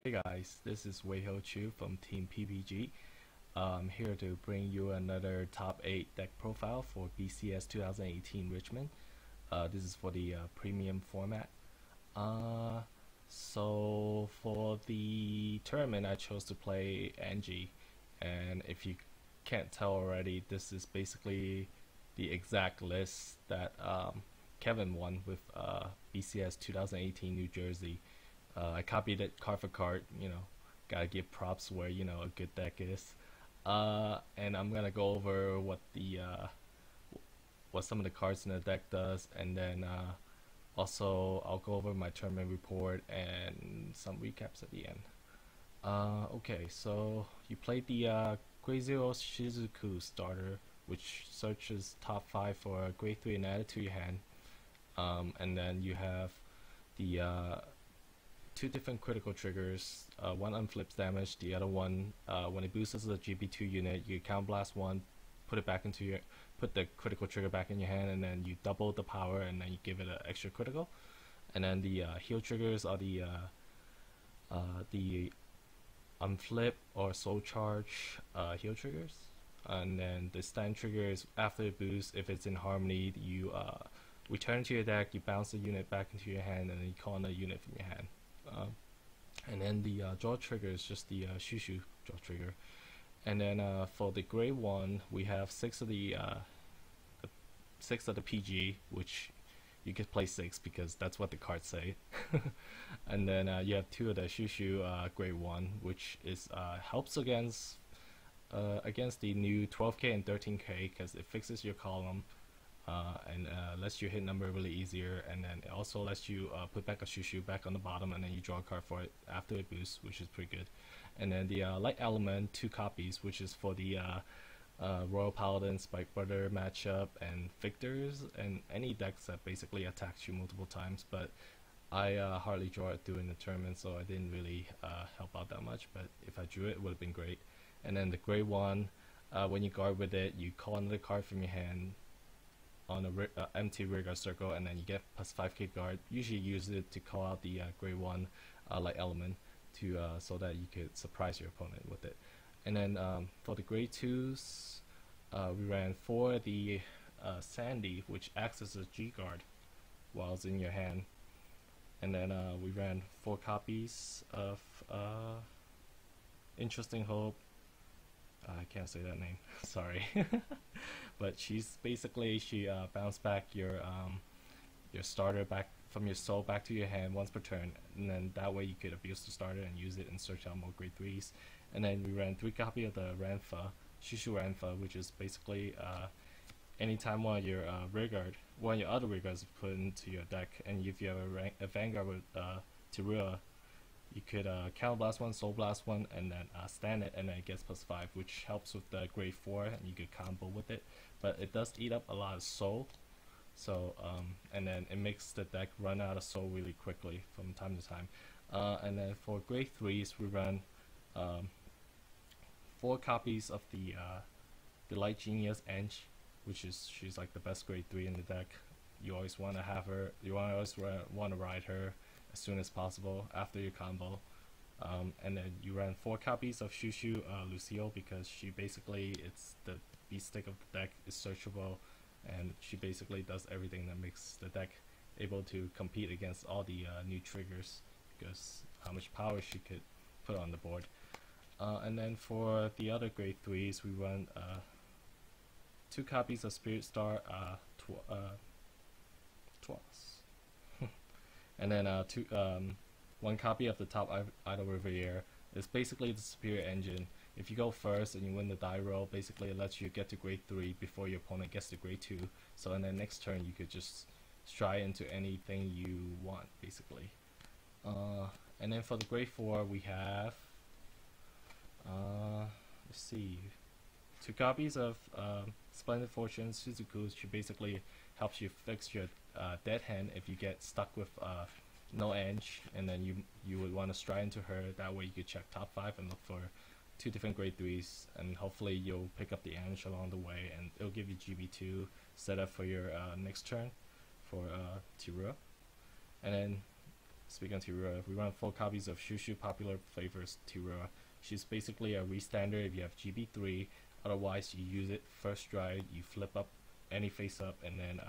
Hey guys, this is Wei-Ho Chu from Team PPG. I'm here to bring you another top 8 deck profile for BCS 2018 Richmond. This is for the premium format. So for the tournament I chose to play Angie, and if you can't tell already, this is basically the exact list that Kevin won with BCS 2018 New Jersey. I copied it card for card, gotta give props where, a good deck is. And I'm gonna go over what some of the cards in the deck does, and then also I'll go over my tournament report and some recaps at the end. Okay, so you played the Grade 0 Shizuku starter, which searches top 5 for Grade 3 and add it to your hand. And then you have the two different critical triggers. One unflips damage, the other one, when it boosts as a GB2 unit, you counter blast one, put the critical trigger back in your hand, and then you double the power, and then you give it an extra critical. And then the heal triggers are the unflip or soul charge heal triggers. And then the stand trigger is after it boosts, if it's in harmony, you return to your deck, you bounce the unit back into your hand, and then you call on a unit from your hand. And then the draw trigger is just the Shushu draw trigger. And then for the grade 1, we have 6 of the 6 of the PG, which you could play 6 because that's what the cards say. And then you have 2 of the Shushu grade 1, which is helps against the new 12k and 13k because it fixes your column. And lets you hit number really easier, and then it also lets you put back a Shushu back on the bottom, and then you draw a card for it after it boosts, which is pretty good. And then the Light Element, 2 copies, which is for the Royal Paladin, Spike Brother matchup, and Victors, and any decks that basically attacks you multiple times. But I hardly draw it during the tournament, so I didn't really help out that much, but if I drew it, it would have been great. And then the grade 1, when you guard with it, you call another card from your hand on a empty rear guard circle, and then you get plus 5k guard. Usually use it to call out the grade 1 light element to so that you could surprise your opponent with it. And then for the grade 2s, we ran 4 of the Sandy, which acts as a G guard while it's in your hand. And then we ran 4 copies of Interesting Hope. I can't say that name, sorry. But she's basically, she bounced back your starter back from your soul back to your hand once per turn, and then that way you could abuse the starter and use it and search out more grade 3s. And then we ran 3 copies of the Ranfa, Shushu Ranfa, which is basically anytime one of your other rear guards is put into your deck, and if you have a Vanguard with Tirua, you could counter blast one, soul blast one, and then stand it, and then it gets plus 5, which helps with the grade 4, and you could combo with it. But it does eat up a lot of soul, so and then it makes the deck run out of soul really quickly from time to time. And then for grade 3s, we run 4 copies of the Light Genius Ange, which is, she's like the best grade 3 in the deck. You always want to have her, you always want to ride her as soon as possible after your combo. And then you ran 4 copies of Shushu Lucille, because she basically, it's the beat stick of the deck, is searchable, and she basically does everything that makes the deck able to compete against all the new triggers, because how much power she could put on the board. And then for the other grade 3s, we run 2 copies of Spirit Star Twas. And then 1 copy of the top Idol Riviere. It's basically the superior engine. If you go first and you win the die roll, basically it lets you get to grade 3 before your opponent gets to grade 2. So in the next turn you could just stride into anything you want, basically. And then for the grade 4, we have let's see, 2 copies of Splendid Fortune Suzuku. She basically helps you fix your dead hand if you get stuck with no Ange, and then you would want to stride into her. That way you could check top 5 and look for 2 different grade 3s, and hopefully you'll pick up the Ange along the way, and it'll give you GB2 set up for your next turn for Tirua. And then speaking of Tirua, we run 4 copies of Shushu Popular Flavors Tirua. She's basically a restander if you have GB3. Otherwise, you use it first stride, you flip up any face up, and then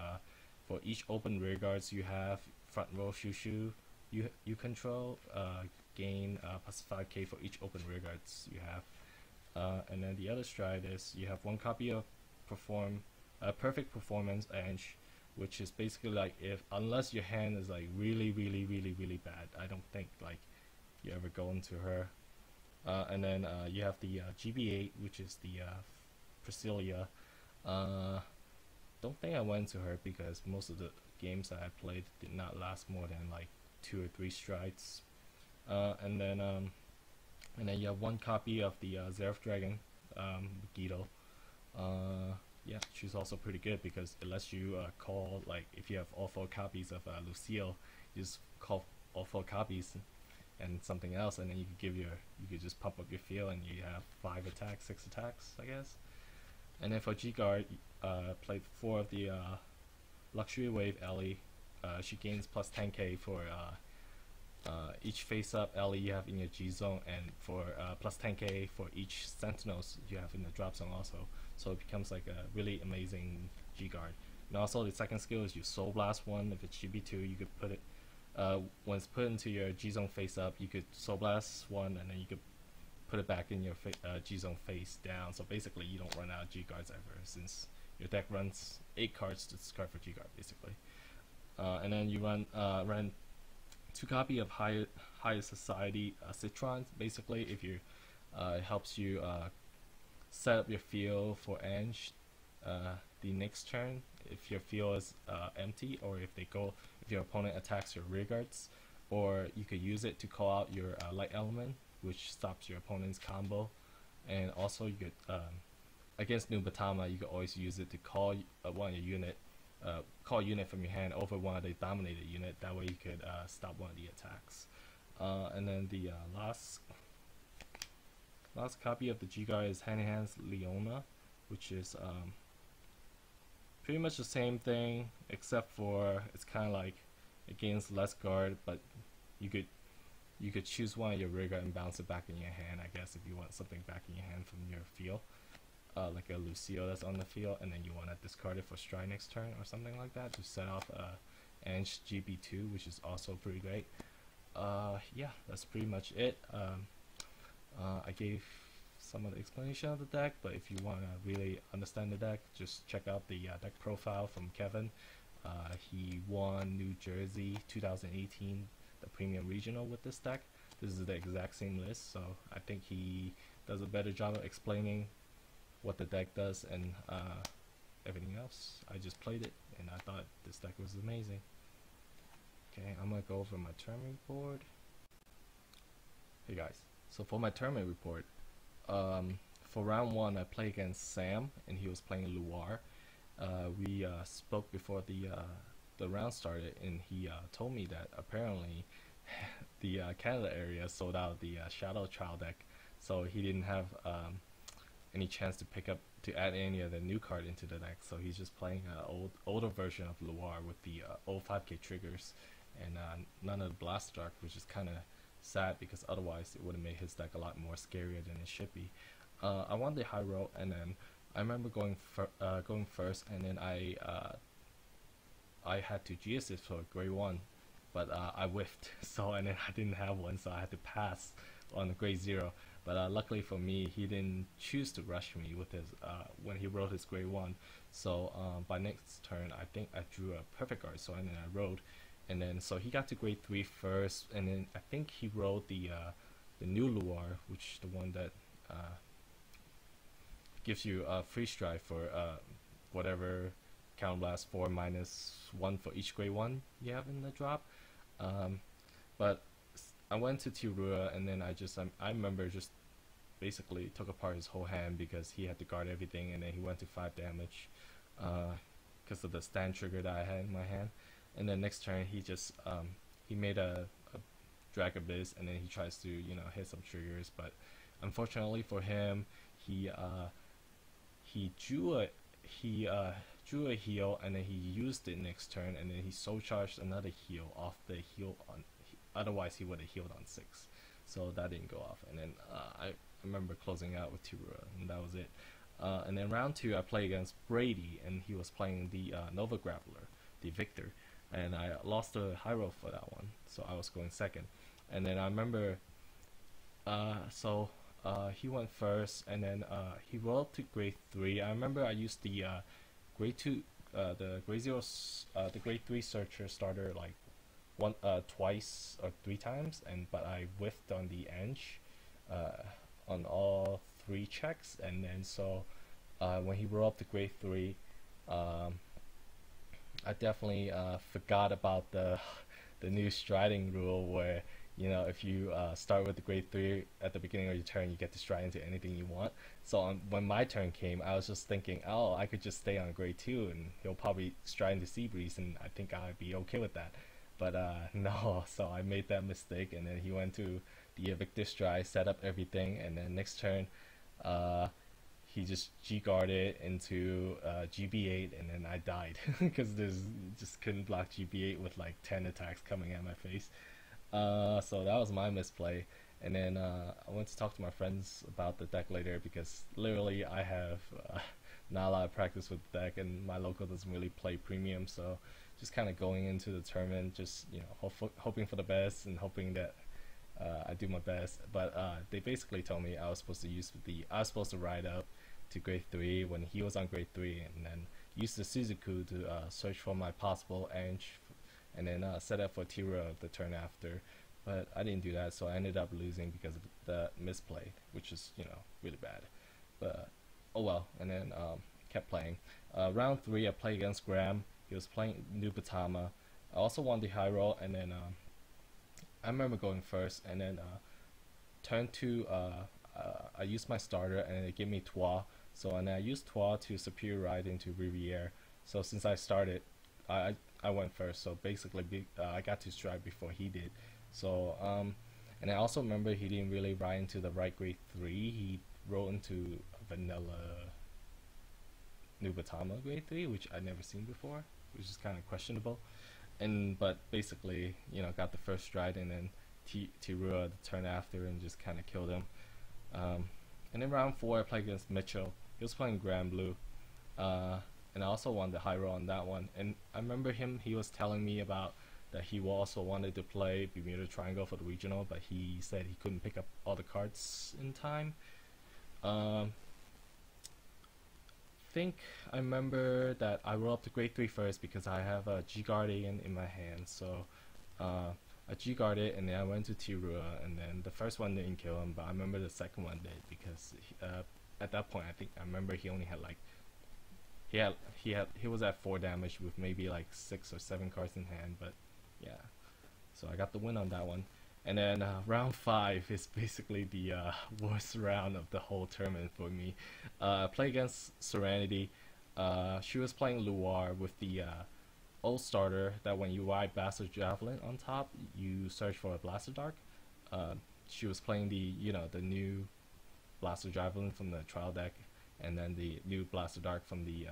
for each open rear guards you have front row Shushu you control, gain plus 5k for each open rear guards you have. And then the other stride is you have 1 copy of Perfect Performance Edge, which is basically like if unless your hand is like really bad, I don't think like you ever go into her. And then you have the GB8, which is the Priscilla. Don't think I went to her because most of the games that I played did not last more than like 2 or 3 strides. And then you have 1 copy of the Zeref Dragon, Guido. Yeah, she's also pretty good because it lets you call, like if you have all 4 copies of Lucille, you just call all 4 copies and something else, and then you could just pump up your field and you have 5 attacks, 6 attacks, I guess. And then for G-Guard, played 4 of the Luxury Wave Ellie. She gains plus 10k for each face-up Ellie you have in your G-Zone, and for plus 10k for each Sentinels you have in the drop zone also. So it becomes like a really amazing G-Guard. And also the second skill is you Soul Blast 1. If it's GB2, you could put it, when it's put into your G-Zone face-up, you could Soul Blast 1, and then you could put it back in your G-Zone face down. So basically you don't run out of G-Guards ever, since your deck runs 8 cards to discard for G-Guard basically. And then you run 2 copy of Higher Society Citrons. Basically, if you it helps you set up your field for Ange the next turn if your field is empty, or if your opponent attacks your rear guards, or you could use it to call out your light element, which stops your opponent's combo. And also you could against Nubatama, you could always use it to call one of your unit. Call a unit from your hand over one of the dominated unit. That way you could stop one of the attacks. And then the last copy of the G-Guard is Hand in Hand's Leona, which is pretty much the same thing, except for it's kind of like it gains less guard, but you could choose one of your rear guard and bounce it back in your hand, I guess, if you want something back in your hand from your field. Like a Lucio that's on the field, and then you want to discard it for stride next turn or something like that to set off Ange GB2, which is also pretty great. Yeah, that's pretty much it. I gave some of the explanation of the deck, but if you want to really understand the deck, just check out the deck profile from Kevin. He won New Jersey 2018, the Premium Regional with this deck. This is the exact same list, so I think he does a better job of explaining what the deck does and everything else. I just played it and I thought this deck was amazing. Okay, I'm gonna go over my tournament report. Hey guys, so for my tournament report, for round 1 I played against Sam and he was playing Luar. We spoke before the round started, and he told me that apparently the Canada area sold out the Shadow Child deck, so he didn't have any chance to add any of the new card into the deck, so he's just playing an older version of Loire with the old 5k triggers and none of the Blast Dark, which is kind of sad because otherwise it would have made his deck a lot more scarier than it should be. I won the high roll, and then I remember going first, and then I had to G-assist for grade 1, but I whiffed, so, and then I didn't have one, so I had to pass on the grade 0. But luckily for me, he didn't choose to rush me with his when he rolled his grade 1. So by next turn, I think I drew a perfect guard, so and then I rolled, and then so he got to grade 3 first, and then I think he rolled the new Loire, which is the one that gives you a free stride for whatever Counterblast 4 -1 for each grade 1 you have in the drop. But I went to Tirua, and then I remember just basically took apart his whole hand because he had to guard everything, and then he went to 5 damage because of the stand trigger that I had in my hand. And then next turn he just he made a Drag Abyss, and then he tries to hit some triggers, but unfortunately for him, he drew a heal, and then he used it next turn, and then he soul charged another heal off the heal otherwise he would have healed on 6. So that didn't go off. And then I remember closing out with Tirua, and that was it. And then round 2, I played against Brady, and he was playing the Nova Grappler, the Victor, and I lost the high roll for that one, so I was going second. And then I remember, he went first, and then he rolled to grade 3. I remember I used the grade 2, the grade 0, the grade 3 searcher starter like twice or 3 times, but I whiffed on the edge on all 3 checks, and then so when he rolled up to grade 3, I definitely forgot about the new striding rule where, you know, if you start with the grade 3 at the beginning of your turn, you get to stride into anything you want. So when my turn came, I was just thinking, oh, I could just stay on grade 2 and he'll probably stride into Sea Breeze, and I think I'd be okay with that. But no, so I made that mistake, and then he went to the Victor stride, set up everything, and then next turn he just G-guarded into GB8, and then I died because just couldn't block GB8 with like 10 attacks coming at my face. So that was my misplay. And then I went to talk to my friends about the deck later, because literally I have not a lot of practice with the deck, and my local doesn't really play premium, so just kind of going into the tournament, just, you know, hoping for the best and hoping that I do my best. But they basically told me I was supposed to ride up to grade 3 when he was on grade 3, and then use the Suzuku to search for my possible edge, and then set up for Tira the turn after. But I didn't do that, so I ended up losing because of the misplay, which is, you know, really bad. But oh well. And then kept playing. Round 3, I played against Graham. He was playing Nubatama. I also won the high roll, and then I remember going first, and then turn 2, I used my starter, and it gave me Trois. So, and I used Trois to superior ride into Riviere. So since I started, I went first. So basically, I got to stride before he did. So and I also remember he didn't really ride into the right grade 3. He rolled into vanilla Nubatama grade 3, which I'd never seen before, which is kind of questionable. But basically, you know, got the first stride, and then Tirua the turn after, and just kind of killed him. And then round 4, I played against Mitchell. He was playing Grand Blue, and I also won the high roll on that one. And I remember he was telling me about that he also wanted to play Bermuda Triangle for the regional, but he said he couldn't pick up all the cards in time. Think I remember that I rolled up to grade 3 first because I have a G-Guardian in my hand, so I G-guarded, and then I went to Tirua, and then the first one didn't kill him, but I remember the second one did, because at that point I remember he only had like he was at 4 damage with maybe like 6 or 7 cards in hand. But yeah, so I got the win on that one. And then round 5 is basically the worst round of the whole tournament for me. I played against Serenity. She was playing Luar with the old starter that when you ride Blaster Javelin on top, you search for a Blaster Dark. She was playing the the new Blaster Javelin from the trial deck, and then the new Blaster Dark from the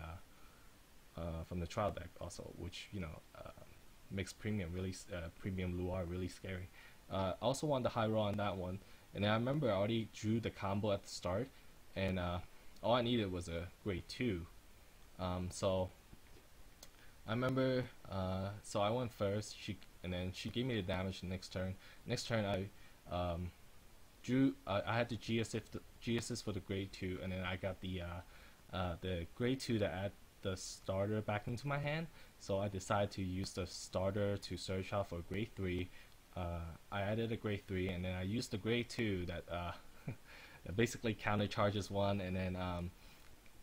trial deck also, which makes premium Luar really scary. Also won the high roll on that one, and I remember I already drew the combo at the start, and all I needed was a grade 2. So I remember, so I went first, and then she gave me the damage the next turn. Next turn I drew, I had the G assist for the grade 2, and then I got the grade 2 to add the starter back into my hand. So I decided to use the starter to search out for grade 3. I added a grade 3, and then I used the grade 2 that that basically counter charges 1, and then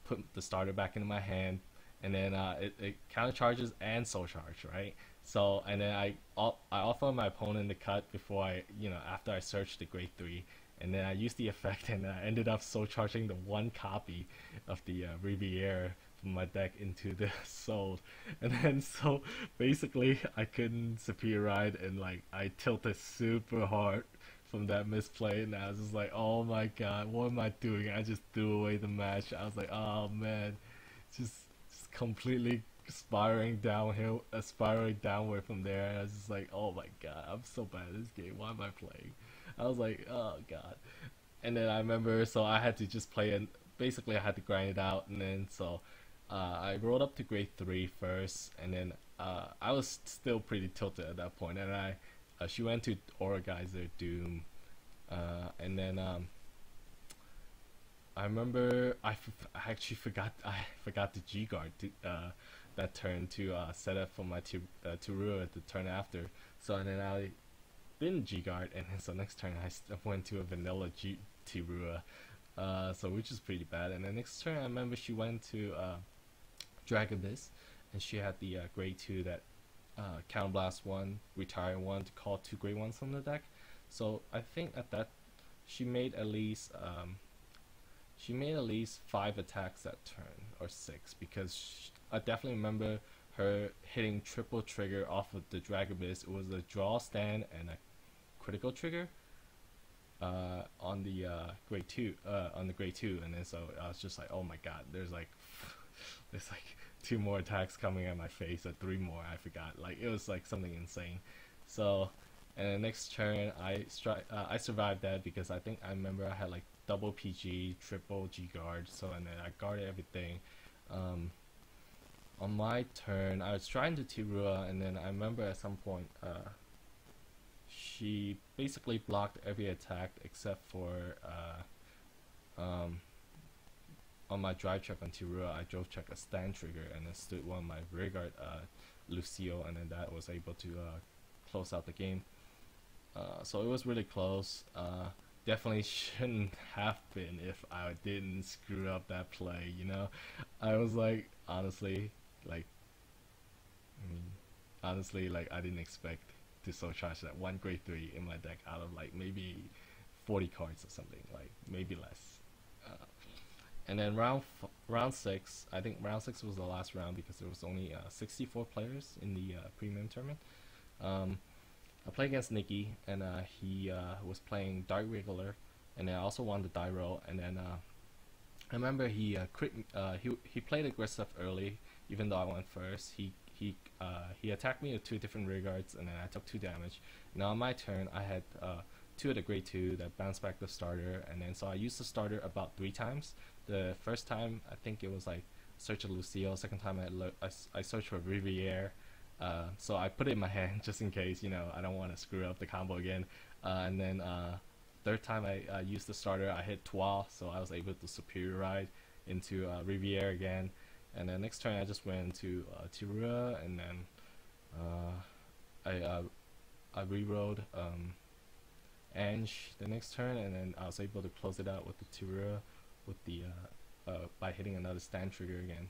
put the starter back into my hand, and then it counter charges and soul charge, right? So, and then I offer my opponent the cut before after I searched the grade 3, and then I used the effect, and I ended up soul charging the 1 copy of the Riviere from my deck into the soul, and then so basically I couldn't superior ride, and like I tilted super hard from that misplay, and I was just like, oh my god, what am I doing? I just threw away the match. I was like, oh man, just completely spiraling downhill, spiraling downward from there. And I was just like, oh my god, I'm so bad at this game. Why am I playing? I was like, oh god. And then I remember, so I had to just play and basically I had to grind it out. And then so I rolled up to grade 3 first, and then I was still pretty tilted at that point. And she went to Aura Geyser Doom, and then I remember I actually forgot the G guard to, that turn to set up for my Turua the turn after. So and then I didn't G guard, and then so next turn I went to a vanilla G Tirua, so which is pretty bad. And then next turn I remember she went to Dragon Abyss, and she had the grade 2 that counterblast 1, retire 1 to call 2 grade 1s from the deck. So I think at that she made at least 5 attacks that turn, or 6, because I definitely remember her hitting triple trigger off of the Dragon Abyss. It was a draw, stand, and a critical trigger on the grade 2, and then so I was just like, oh my god, there's like 2 more attacks coming at my face, or 3 more, I forgot. Like, it was like something insane. So, and the next turn I survived that because I think I remember I had like double PG, triple G guard, so and then I guarded everything. On my turn I was trying to Tirua, and then I remember at some point she basically blocked every attack except for on my drive check on Tirua. I drove check a stand trigger and then stood one of my rear guard Lucio, and then that was able to close out the game. So it was really close. Definitely shouldn't have been if I didn't screw up that play, you know. I was like, honestly, like, like I didn't expect to soul charge that 1 grade 3 in my deck out of like maybe 40 cards or something, like maybe less. And then round 6, I think round 6 was the last round because there was only 64 players in the premium tournament. I played against Nikki, and he was playing Dark Regular, and I also won the die roll. And then I remember he played aggressive early, even though I went first. He attacked me with 2 different rear guards, and then I took 2 damage. Now on my turn, I had 2 of the grade 2 that bounced back the starter, and then so I used the starter about 3 times. The first time I think it was like search of Lucille. Second time I searched for Riviere. So I put it in my hand just in case, you know, I don't want to screw up the combo again. And then third time I used the starter, I hit Trois, so I was able to superior ride into Riviere again. And then next turn I just went into Tirua, and then I rerolled Ange the next turn, and then I was able to close it out with the Tirua with the by hitting another stand trigger again.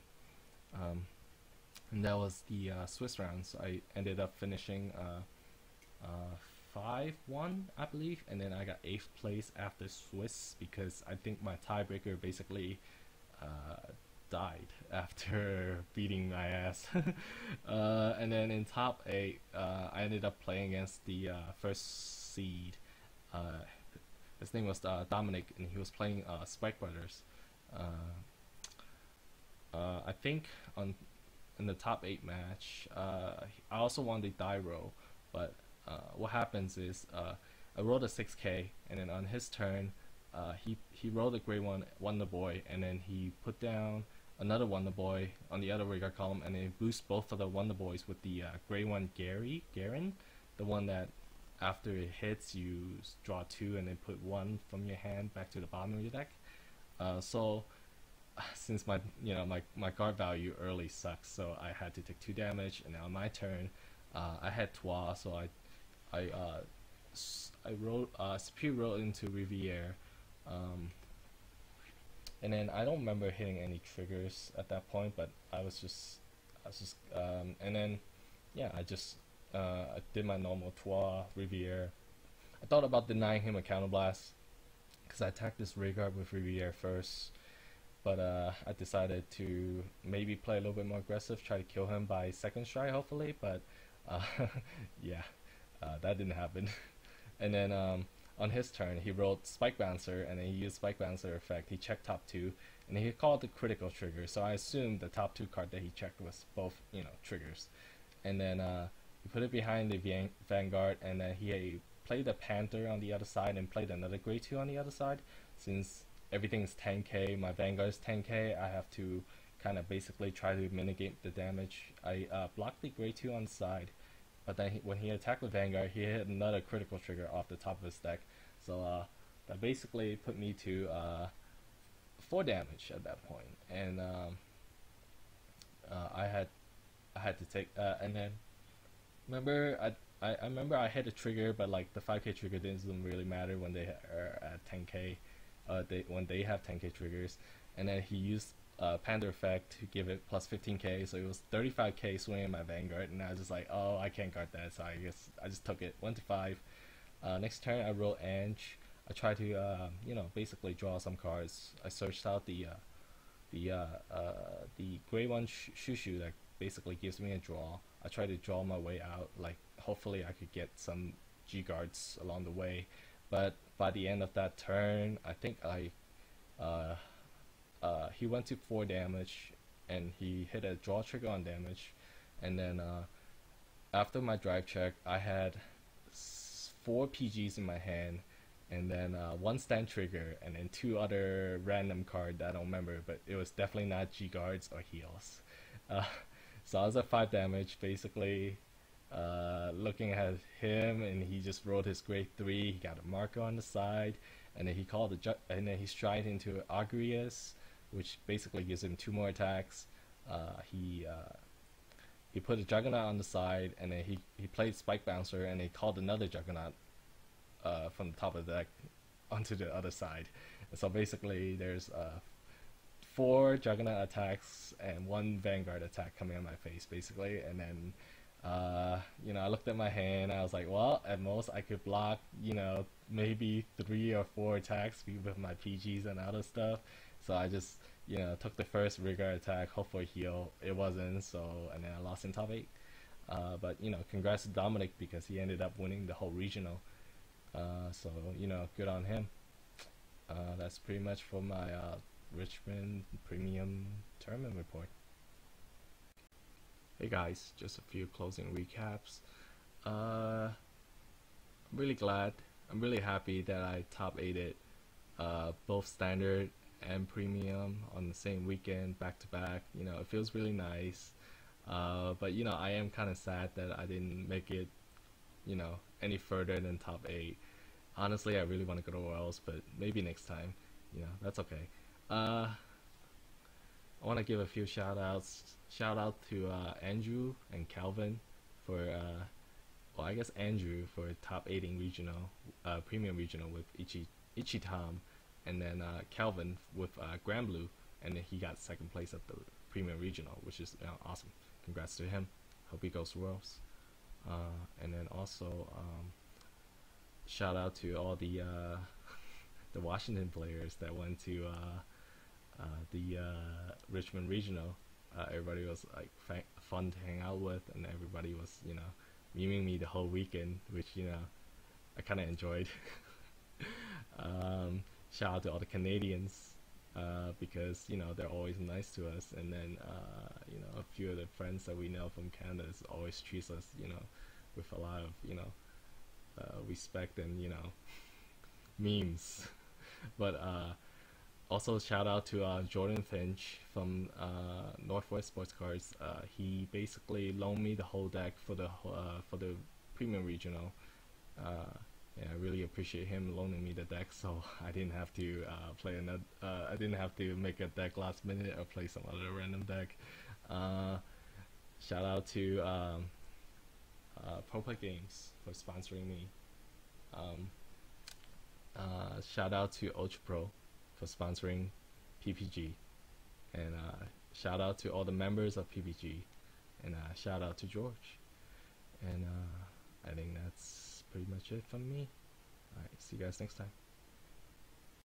And that was the Swiss round. So I ended up finishing 5-1, I believe, and then I got 8th place after Swiss because I think my tiebreaker basically died after beating my ass. And then in top 8, I ended up playing against the first seed. His name was Dominic, and he was playing Spike Brothers. I think in the top 8 match, I also won the die roll, but what happens is I rolled a 6k, and then on his turn, he rolled a grade 1 Wonder Boy, and then he put down another Wonder Boy on the other rigor column, and then boost both of the Wonder Boys with the grade 1 Garen, the one that after it hits you draw 2 and then put 1 from your hand back to the bottom of your deck. So since my my guard value early sucks, so I had to take 2 damage, and now on my turn I had Trois, so I rolled superior roll into Riviere, and then I don't remember hitting any triggers at that point, but I was just and then yeah, I did my normal Trois Riviere. I thought about denying him a counterblast because I attacked this Vanguard with Riviere first, but I decided to maybe play a little bit more aggressive, try to kill him by second strike hopefully, but yeah, that didn't happen. And then on his turn, he rolled Spike Bouncer, and then he used Spike Bouncer effect. He checked top two, and he called the critical trigger. So I assumed the top two card that he checked was both, triggers. And then he put it behind the Vanguard, and then he played the Panther on the other side and played another Grade 2 on the other side. Since everything's 10k, my Vanguard is 10k, I have to kind of basically try to mitigate the damage. I blocked the Grade 2 on the side, but then when he attacked with Vanguard, he hit another critical trigger off the top of his deck. So that basically put me to 4 damage at that point. And I had to take and then I remember I hit a trigger, but like the 5k trigger doesn't really matter when they are at 10k. When they have 10k triggers, and then he used Panda effect to give it plus 15k, so it was 35k swinging my Vanguard, and I was just like, oh, I can't guard that, so I guess I just took it 1 to 5. Next turn I roll Ange. I try to basically draw some cards. I searched out the gray one Shushu that basically gives me a draw. I try to draw my way out, like hopefully I could get some G guards along the way, but by the end of that turn, I think he went to 4 damage, and he hit a draw trigger on damage, and then after my drive check, I had 4 PGs in my hand, and then 1 stand trigger, and then 2 other random card that I don't remember, but it was definitely not G guards or heals. So I was at 5 damage, basically. Looking at him, and he just rolled his grade 3. He got a marker on the side, and then he called and then he stride into Agrius, which basically gives him 2 more attacks. He put a Juggernaut on the side, and then he played Spike Bouncer, and he called another Juggernaut from the top of the deck onto the other side. And so basically there's 4 Juggernaut attacks and 1 Vanguard attack coming on my face, basically. And then I looked at my hand. I was like, well, at most I could block, maybe 3 or 4 attacks with my PGs and other stuff. So I just, took the first rigor attack, hope for a heal. It wasn't, and then I lost in top 8. But congrats to Dominic, because he ended up winning the whole regional. So good on him. That's pretty much for my Richmond Premium Tournament report. Hey guys, just a few closing recaps. I'm really happy that I top 8'd both standard and premium on the same weekend, back to back. It feels really nice. But I am kind of sad that I didn't make it, any further than top 8. Honestly, I really want to go to Worlds, but maybe next time. That's okay. I want to give a few shout outs. Shout out to Andrew and Calvin for I guess Andrew for top 8ing regional, premium regional with Ichitam, and then Calvin with Grand Blue, and then he got 2nd place at the premium regional, which is awesome. Congrats to him. Hope he goes to Worlds. And then also shout out to all the the Washington players that went to the Richmond regional. Everybody was like fun to hang out with, and everybody was memeing me the whole weekend, which I kind of enjoyed. Shout out to all the Canadians, because they're always nice to us, and then a few of the friends that we know from Canada always treats us with a lot of respect and memes. But also shout out to Jordan Finch from Northwest Sports Cards. He basically loaned me the whole deck for the premium regional. And I really appreciate him loaning me the deck, so I didn't have to play another. I didn't have to make a deck last minute or play some other random deck. Shout out to ProPlay Games for sponsoring me. Shout out to Ultra Pro for sponsoring PPG, and shout out to all the members of PPG, and shout out to George. And I think that's pretty much it from me. Alright, see you guys next time.